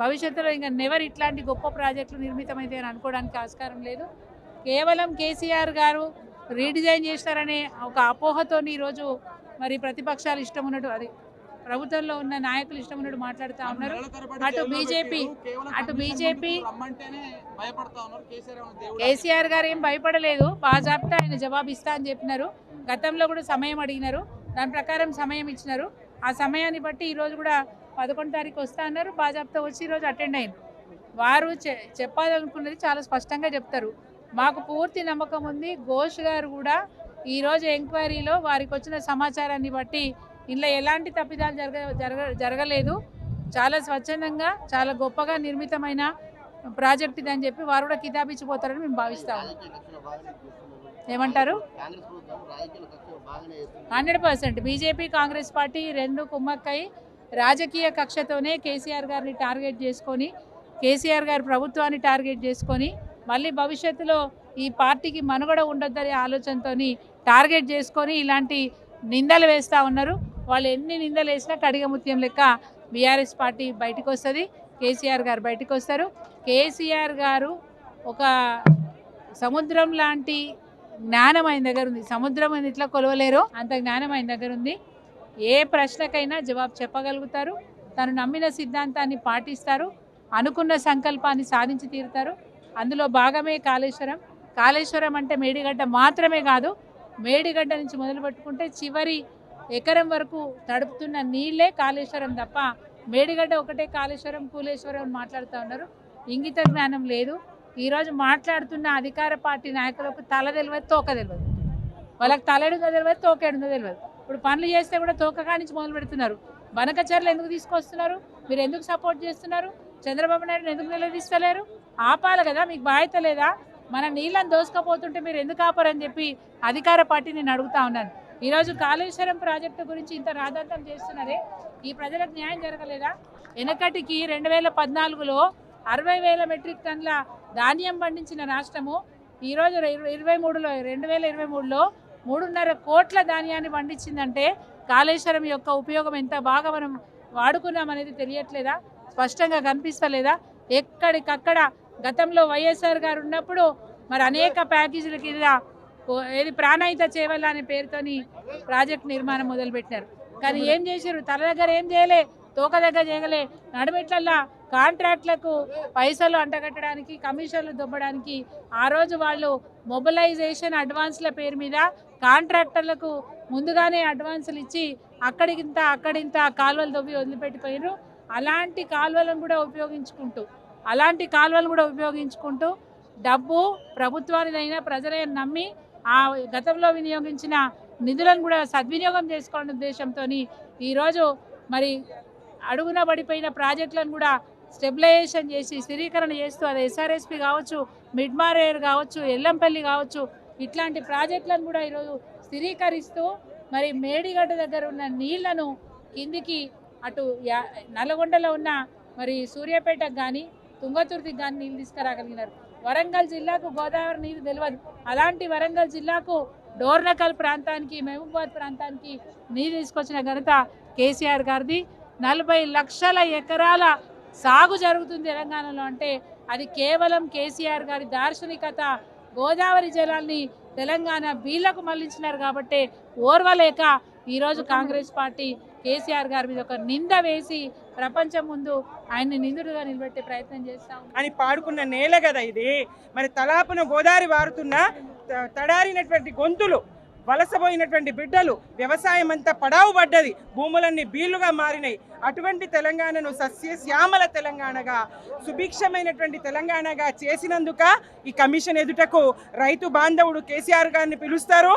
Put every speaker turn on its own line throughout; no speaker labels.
భవిష్యత్తులో ఇంకా నెవర్ ఇట్లాంటి గొప్ప ప్రాజెక్టులు నిర్మితమైతే అని అనుకోవడానికి ఆస్కారం లేదు. కేవలం కేసీఆర్ గారు రీడిజైన్ చేస్తారనే ఒక అపోహతోని ఈరోజు మరి ప్రతిపక్షాలు ఇష్టం ఉన్నట్టు అది ప్రభుత్వంలో ఉన్న నాయకులు ఇష్టం ఉన్నట్టు మాట్లాడుతూ ఉన్నారు. అటు బీజేపీ కేసీఆర్ గారు ఏం భయపడలేదు, బాజాప్తా ఆయన జవాబు ఇస్తా అని చెప్పినారు. గతంలో కూడా సమయం అడిగినారు, దాని ప్రకారం సమయం ఇచ్చినారు. ఆ సమయాన్ని బట్టి ఈరోజు కూడా 11 తారీఖు వస్తా అన్నారు. బాజాప్తా వచ్చి ఈరోజు అటెండ్ అయింది. వారు చెప్పాలనుకున్నది చాలా స్పష్టంగా చెప్తారు. మాకు పూర్తి నమ్మకం ఉంది. ఘోష్ గారు కూడా ఈరోజు ఎంక్వైరీలో వారికి వచ్చిన సమాచారాన్ని బట్టి ఇందులో ఎలాంటి తప్పిదాలు జరగలేదు, చాలా స్వచ్ఛందంగా చాలా గొప్పగా నిర్మితమైన ప్రాజెక్ట్ ఇది అని చెప్పి వారు కూడా కితాబిచ్చిపోతారని మేము భావిస్తాము. ఏమంటారు? 100% బీజేపీ కాంగ్రెస్ పార్టీ రెండు కుమ్మక్కై రాజకీయ కక్షతోనే కేసీఆర్ గారిని టార్గెట్ చేసుకొని, కేసీఆర్ గారి ప్రభుత్వాన్ని టార్గెట్ చేసుకొని మళ్ళీ భవిష్యత్తులో ఈ పార్టీకి మనుగడ ఉండొద్దనే ఆలోచనతో టార్గెట్ చేసుకొని ఇలాంటి నిందలు వేస్తూ ఉన్నారు. వాళ్ళు ఎన్ని నిందలు వేసినా కడిగముత్యం లెక్క బీఆర్ఎస్ పార్టీ బయటకు వస్తుంది, కేసీఆర్ గారు బయటకు వస్తారు. కేసీఆర్ గారు ఒక సముద్రం లాంటి జ్ఞానం ఆయన దగ్గర ఉంది. సముద్రం అని ఇట్లా కొలవలేరు, అంత జ్ఞానం ఆయన దగ్గర ఉంది. ఏ ప్రశ్నకైనా జవాబు చెప్పగలుగుతారు. తను నమ్మిన సిద్ధాంతాన్ని పాటిస్తారు, అనుకున్న సంకల్పాన్ని సాధించి తీరుతారు. అందులో భాగమే కాళేశ్వరం. కాళేశ్వరం అంటే మేడిగడ్డ మాత్రమే కాదు, మేడిగడ్డ నుంచి మొదలు పెట్టుకుంటే చివరి ఎకరం వరకు తడుపుతున్న నీళ్ళే కాళేశ్వరం తప్ప మేడిగడ్డ ఒకటే కాళేశ్వరం కూలేశ్వరం అని మాట్లాడుతూ ఉన్నారు. ఇంగిత జ్ఞానం లేదు. ఈరోజు మాట్లాడుతున్న అధికార పార్టీ నాయకులకు తల తెలియదు, తోక తెలియదు. వాళ్ళకి తలెడుందో తెలియదు, తోకేడుందో తెలియదు. ఇప్పుడు పనులు చేస్తే కూడా తోకగా నుంచి మొదలు పెడుతున్నారు. బనకచర్లు ఎందుకు తీసుకొస్తున్నారు? మీరు ఎందుకు సపోర్ట్ చేస్తున్నారు? చంద్రబాబు నాయుడుని ఎందుకు నిలదీస్తలేరు? ఆపాలి కదా, మీకు బాధ్యత లేదా? మన నీళ్ళని దోసుకపోతుంటే మీరు ఎందుకు ఆపరని చెప్పి అధికార పార్టీ నేను అడుగుతా ఉన్నాను. ఈరోజు కాళేశ్వరం ప్రాజెక్టు గురించి ఇంత రాద్ధాంతం చేస్తున్నారే, ఈ ప్రజలకు న్యాయం జరగలేదా? వెనకటికి 2014లో 60,000 మెట్రిక్ టన్ల ధాన్యం పండించిన రాష్ట్రము ఈరోజు 2023లో 3.5 కోట్ల ధాన్యాన్ని పండించిందంటే కాళేశ్వరం యొక్క ఉపయోగం ఎంత బాగా మనం వాడుకున్నామనేది తెలియట్లేదా? స్పష్టంగా కనిపిస్తలేదా? ఎక్కడికక్కడ గతంలో వైఎస్ఆర్ గారు ఉన్నప్పుడు మరి అనేక ప్యాకేజీల కింద ఏది ప్రాణహిత చేవల్ల అనే పేరుతోని ప్రాజెక్ట్ నిర్మాణం మొదలుపెట్టినారు. కానీ ఏం చేశారు? తల దగ్గర ఏం చేయలే, తోక దగ్గర చేయలే. నడుమెట్లల్లా కాంట్రాక్ట్లకు పైసలు అంటగట్టడానికి, కమిషన్లు దొబ్బడానికి ఆ రోజు వాళ్ళు మొబిలైజేషన్ అడ్వాన్స్ల పేరు మీద కాంట్రాక్టర్లకు ముందుగానే అడ్వాన్సులు ఇచ్చి అక్కడింత కాలువలు దొబ్బి వదిలిపెట్టిపోయారు. అలాంటి కాలువలను కూడా ఉపయోగించుకుంటూ డబ్బు ప్రభుత్వానిదైనా ప్రజలైనా నమ్మి ఆ గతంలో వినియోగించిన నిధులను కూడా సద్వినియోగం చేసుకోవాలనే ఉద్దేశంతో ఈరోజు మరి అడుగున పడిపోయిన ప్రాజెక్టులను కూడా స్టెబిలైజేషన్ చేసి స్థిరీకరణ చేస్తూ, అది ఎస్ఆర్ఎస్పి కావచ్చు, మిడ్మారేర్ కావచ్చు, ఎల్లంపల్లి కావచ్చు, ఇట్లాంటి ప్రాజెక్టులను కూడా ఈరోజు స్థిరీకరిస్తూ మరి మేడిగడ్డ దగ్గర ఉన్న నీళ్లను కిందికి అటు నల్లగొండలో ఉన్న మరి సూర్యాపేటకు కానీ తుంగతుర్తికి కానీ నీళ్ళు తీసుకురాగలిగినారు. వరంగల్ జిల్లాకు గోదావరి నీరు తెలియదు, అలాంటి వరంగల్ జిల్లాకు డోర్నకల్ ప్రాంతానికి, మహబూబాద్ ప్రాంతానికి నీరు తీసుకొచ్చిన ఘనత కేసీఆర్ గారిది. 40 లక్షల ఎకరాల సాగు జరుగుతుంది తెలంగాణలో అంటే అది కేవలం కేసీఆర్ గారి దార్శనికత. గోదావరి జలాల్ని తెలంగాణ బీళ్లకు మళ్లించినారు కాబట్టి ఓర్వలేక ఈరోజు కాంగ్రెస్ పార్టీ కేసీఆర్ గారి మీద ఒక నింద వేసి ప్రపంచం ముందు ఆయన్ని నిందుడుగా నిలబెట్టే ప్రయత్నం చేస్తాం
అని పాడుకున్న నేల కదా ఇది. మరి తలాపున గోదావరి వారుతున్న తడారినటువంటి గొంతులు, వలసపోయినటువంటి బిడ్డలు, వ్యవసాయం అంతా పడావు పడ్డది, భూములన్నీ బీళ్లుగా మారినాయి. అటువంటి తెలంగాణను సస్యశ్యామల తెలంగాణగా, సుభిక్షమైనటువంటి తెలంగాణగా చేసినందుక ఈ కమిషన్ ఎదుటకు రైతు బాంధవుడు కేసీఆర్ గారిని పిలుస్తారు.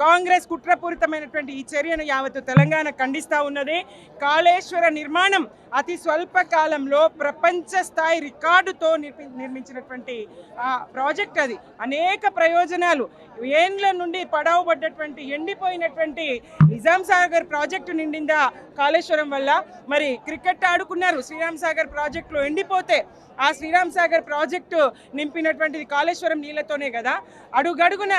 కాంగ్రెస్ కుట్రపూరితమైనటువంటి ఈ చర్యను యావత్తు తెలంగాణ ఖండిస్తూ ఉన్నది. కాళేశ్వర నిర్మాణం అతి స్వల్ప కాలంలో ప్రపంచ స్థాయి రికార్డుతో నిర్మించినటువంటి ప్రాజెక్ట్. అది అనేక ప్రయోజనాలు, ఏండ్ల నుండి పడవబడ్డటువంటి ఎండిపోయినటువంటి నిజాం సాగర్ ప్రాజెక్టు నిండిందా కాళేశ్వరం వల్ల. మరి క్రికెట్ ఆడుకున్నారు శ్రీరామ్ సాగర్ ప్రాజెక్టులో, ఎండిపోతే ఆ శ్రీరామ్ సాగర్ ప్రాజెక్టు నింపినటువంటిది కాళేశ్వరం నీళ్లతోనే కదా. అడుగడుగున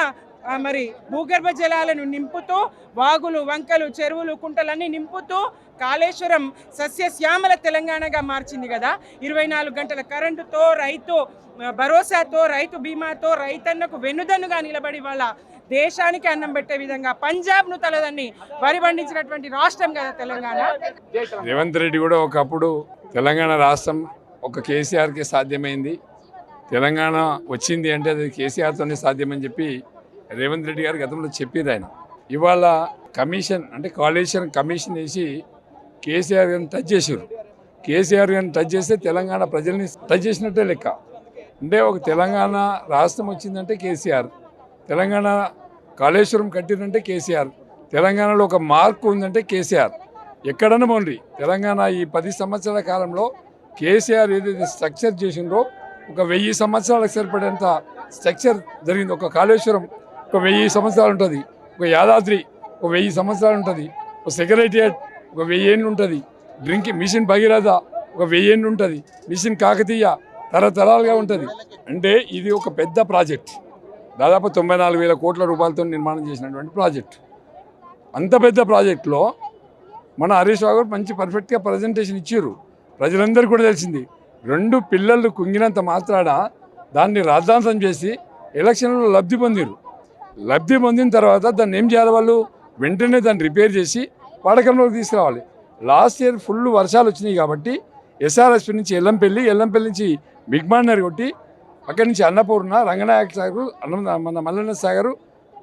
మరి భూగర్భ జలాలను నింపుతూ వాగులు వంకలు చెరువులు కుంటలన్నీ నింపుతూ కాళేశ్వరం సస్యశ్యామల తెలంగాణగా మార్చింది కదా. 24 గంటల కరెంటుతో, రైతు భరోసాతో, రైతు బీమాతో రైతన్నకు వెన్నుదన్నుగా నిలబడి వాళ్ళ దేశానికి అన్నం పెట్టే విధంగా పంజాబ్ను తలదన్ని వరి పండించినటువంటి రాష్ట్రం కదా తెలంగాణ.
రేవంత్ రెడ్డి కూడా ఒకప్పుడు తెలంగాణ రాష్ట్రం ఒక కేసీఆర్కే సాధ్యమైంది, తెలంగాణ వచ్చింది అంటే అది కేసీఆర్తోనే సాధ్యమని చెప్పి రేవంత్ రెడ్డి గారు గతంలో చెప్పేది. ఆయన ఇవాళ కమిషన్ అంటే కాళేశ్వరం కమిషన్ వేసి కేసీఆర్ గారిని టచ్ చేశారు. కేసీఆర్ గారిని టచ్ చేస్తే తెలంగాణ ప్రజల్ని టచ్ చేసినట్టే లెక్క. అంటే ఒక తెలంగాణ రాష్ట్రం వచ్చిందంటే కేసీఆర్, తెలంగాణ కాళేశ్వరం కట్టిందంటే కేసీఆర్, తెలంగాణలో ఒక మార్కు ఉందంటే కేసీఆర్. ఎక్కడన్నా పోండి తెలంగాణ ఈ 10 సంవత్సరాల కాలంలో కేసీఆర్ ఏదైతే స్ట్రక్చర్ చేసిందో ఒక 1000 సంవత్సరాలకు సరిపడేంత స్ట్రక్చర్ జరిగింది. ఒక కాళేశ్వరం ఒక 1000 సంవత్సరాలు ఉంటుంది, ఒక యాదాద్రి ఒక 1000 సంవత్సరాలు ఉంటుంది, ఒక సెక్రటేరియట్ ఒక 1000 ఏళ్ళు ఉంటుంది, డ్రింకింగ్ మిషన్ భగీరథ ఒక 1000 ఏళ్ళు ఉంటుంది, మిషన్ కాకతీయ తరతరాలుగా ఉంటుంది. అంటే ఇది ఒక పెద్ద ప్రాజెక్ట్, దాదాపు 94,000 కోట్ల రూపాయలతో నిర్మాణం చేసినటువంటి ప్రాజెక్ట్. అంత పెద్ద ప్రాజెక్టులో మన హరీష్ రావు గారు మంచి పర్ఫెక్ట్గా ప్రజెంటేషన్ ఇచ్చారు. ప్రజలందరికీ కూడా తెలిసింది. 2 పిల్లలు కుంగినంత మాత్రాన దాన్ని రాద్ధాంతం చేసి ఎలక్షన్లో లబ్ధి పొందిరు. లబ్ధి పొందిన తర్వాత దాన్ని ఏం చేయాలి, వాళ్ళు వెంటనే దాన్ని రిపేర్ చేసి వాడకంలోకి తీసుకురావాలి. లాస్ట్ ఇయర్ ఫుల్ వర్షాలు వచ్చినాయి కాబట్టి ఎస్ఆర్ఎస్పీ నుంచి ఎల్లంపల్లి నుంచి బిగ్మాన్నర్ కొట్టి అక్కడి నుంచి అన్నపూర్ణ, రంగనాయక సాగరు, మన మల్లన్న సాగరు,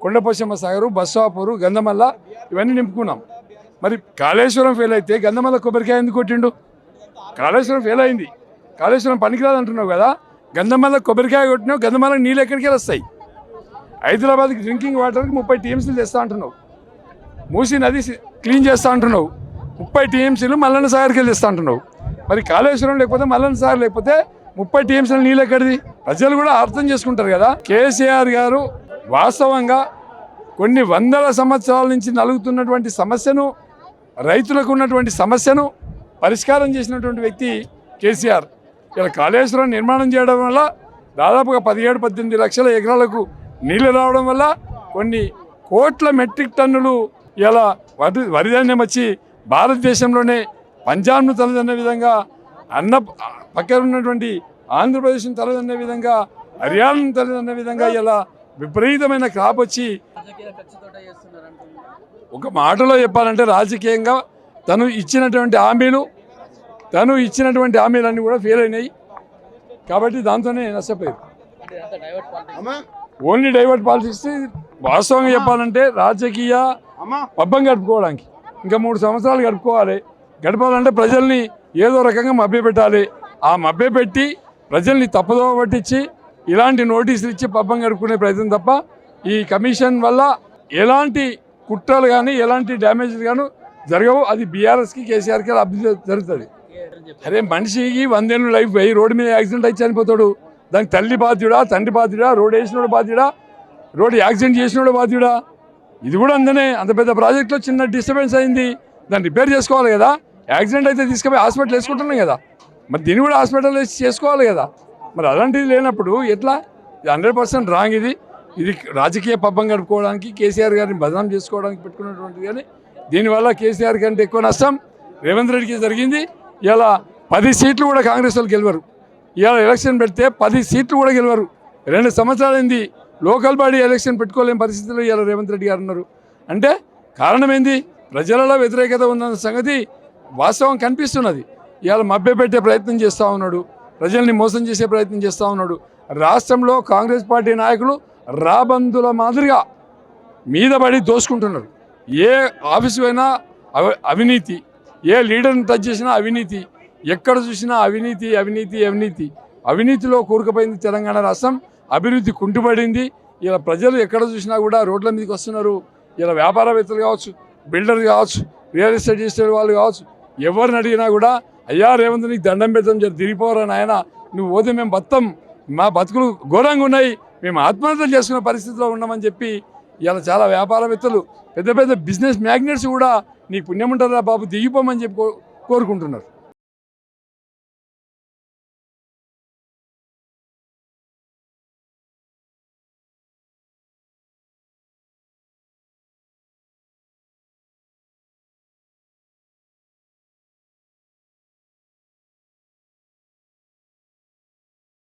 కొండపోశమ్మ సాగరు, బస్వాపూరు, గంధమల్ల ఇవన్నీ నింపుకున్నాం. మరి కాళేశ్వరం ఫెయిల్ అయితే గంధమల్ల కొబ్బరికాయ ఎందుకు కొట్టిండు? కాళేశ్వరం ఫెయిల్ అయింది, కాళేశ్వరం పనికిరాదు అంటున్నావు కదా, గంధమల్ల కొబ్బరికాయ కొట్టినావు, గంధమల్ల నీళ్ళు ఎక్కడికి వస్తాయి? హైదరాబాద్కి డ్రింకింగ్ వాటర్కి 30 టీఎంసీలు తెస్తా అంటున్నావు, మూసీ నది క్లీన్ చేస్తా అంటున్నావు, 30 టీఎంసీలు మల్లన్న సాగర్కి వెళ్ళి తెస్తా అంటున్నావు. మరి కాళేశ్వరం లేకపోతే మల్లన్న సాగర్ లేకపోతే 30 టీఎంసీలు నీళ్ళు ఎక్కడిది? ప్రజలు కూడా అర్థం చేసుకుంటారు కదా. కేసీఆర్ గారు వాస్తవంగా కొన్ని వందల సంవత్సరాల నుంచి నలుగుతున్నటువంటి సమస్యను, రైతులకు ఉన్నటువంటి సమస్యను పరిష్కారం చేసినటువంటి వ్యక్తి కేసీఆర్. ఇలా కాళేశ్వరం నిర్మాణం చేయడం వల్ల దాదాపుగా 17-18 లక్షల ఎకరాలకు నీళ్లు రావడం వల్ల కొన్ని కోట్ల మెట్రిక్ టన్నులు ఇలా వరిధాన్యం వచ్చి భారతదేశంలోనే పంజాబ్ను తలదన్న విధంగా, పక్కన ఉన్నటువంటి ఆంధ్రప్రదేశ్ను తలదన్న విధంగా, హర్యానాను తలదన్న విధంగా ఇలా విపరీతమైన క్రాప్ వచ్చి, ఒక మాటలో చెప్పాలంటే రాజకీయంగా తను ఇచ్చినటువంటి హామీలన్నీ కూడా ఫెయిల్ అయినాయి. కాబట్టి దాంతోనే నష్టపోయారు. Only divert politics. వాస్తవంగా చెప్పాలంటే రాజకీయ పబ్బం గడుపుకోవడానికి ఇంకా 3 సంవత్సరాలు గడపాలంటే ప్రజల్ని ఏదో రకంగా మభ్యపెట్టాలి. ఆ మభ్యపెట్టి ప్రజల్ని తప్పుదోవ పట్టించి ఇలాంటి నోటీసులు ఇచ్చి పబ్బం గడుపుకునే ప్రయత్నం తప్ప ఈ కమిషన్ వల్ల ఎలాంటి కుట్రలు కానీ ఎలాంటి డ్యామేజ్లు కానీ జరగవు. అది బీఆర్ఎస్కి కేసీఆర్కి అభివృద్ధి జరుగుతుంది. అరే మనిషికి 100 ఏళ్ళు లైఫ్ పోయి రోడ్డు మీద యాక్సిడెంట్ అయితే చనిపోతాడు, దానికి తల్లి బాధ్యుడా, తండ్రి బాధ్యుడా, రోడ్ వేసినోడు బాధ్యుడా, రోడ్ యాక్సిడెంట్ చేసినోడు బాధ్యుడా? ఇది కూడా అంత పెద్ద ప్రాజెక్టులో చిన్న డిస్టర్బెన్స్ అయింది, దాన్ని రిపేర్ చేసుకోవాలి కదా. యాక్సిడెంట్ అయితే తీసుకుపోయి హాస్పిటల్ వేసుకుంటున్నాం కదా, మరి దీన్ని కూడా హాస్పిటల్ వేసి చేసుకోవాలి కదా. మరి అలాంటిది లేనప్పుడు ఎట్లా? 100% రాంగ్. ఇది రాజకీయ పబ్బం గడుపుకోవడానికి, కేసీఆర్ గారిని బదనాం చేసుకోవడానికి పెట్టుకున్నటువంటిది. కానీ దీనివల్ల కేసీఆర్ కంటే ఎక్కువ నష్టం రేవంత్ రెడ్డికి జరిగింది. ఇలా 10 సీట్లు కూడా కాంగ్రెస్ వాళ్ళు గెలవరు. ఇవాళ ఎలక్షన్ పెడితే 10 సీట్లు కూడా గెలవరు. 2 సంవత్సరాలైంది లోకల్ బాడీ ఎలక్షన్ పెట్టుకోలేని పరిస్థితుల్లో ఇవాళ రేవంత్ రెడ్డి గారు ఉన్నారు. అంటే కారణం ఏంది? ప్రజలలో వ్యతిరేకత ఉన్న సంగతి వాస్తవం కనిపిస్తున్నది. ఇవాళ మభ్యపెట్టే ప్రయత్నం చేస్తూ ఉన్నాడు, ప్రజల్ని మోసం చేసే ప్రయత్నం చేస్తూ ఉన్నాడు. రాష్ట్రంలో కాంగ్రెస్ పార్టీ నాయకులు రాబందుల మాదిరిగా మీద పడి దోసుకుంటున్నారు. ఏ ఆఫీసు అయినా అవినీతి, ఏ లీడర్ని టచ్ చేసినా అవినీతి, ఎక్కడ చూసినా అవినీతి అవినీతి అవినీతి. అవినీతిలో కూరుకుపోయింది తెలంగాణ రాష్ట్రం. అభివృద్ధి కుంటుపడింది. ఇలా ప్రజలు ఎక్కడ చూసినా కూడా రోడ్ల మీదకి వస్తున్నారు. ఇలా వ్యాపారవేత్తలు కావచ్చు, బిల్డర్లు కావచ్చు, రియల్ ఎస్టేట్ చేసే వాళ్ళు కావచ్చు, ఎవరిని అడిగినా కూడా అయ్యా రేవంత్ నీకు దండం పెడతాం, తిరిగిపోరా నాయన, నువ్వు పోతే మేము బతాం, మా బతుకులు ఘోరంగా ఉన్నాయి, మేము ఆత్మహత్యలు చేసుకునే పరిస్థితిలో ఉన్నామని చెప్పి ఇలా చాలా వ్యాపారవేత్తలు, పెద్ద పెద్ద బిజినెస్ మ్యాగ్నెట్స్ కూడా నీకు పుణ్యం ఉంటుందా బాబు దిగిపోమని చెప్పి కోరుకుంటున్నారు.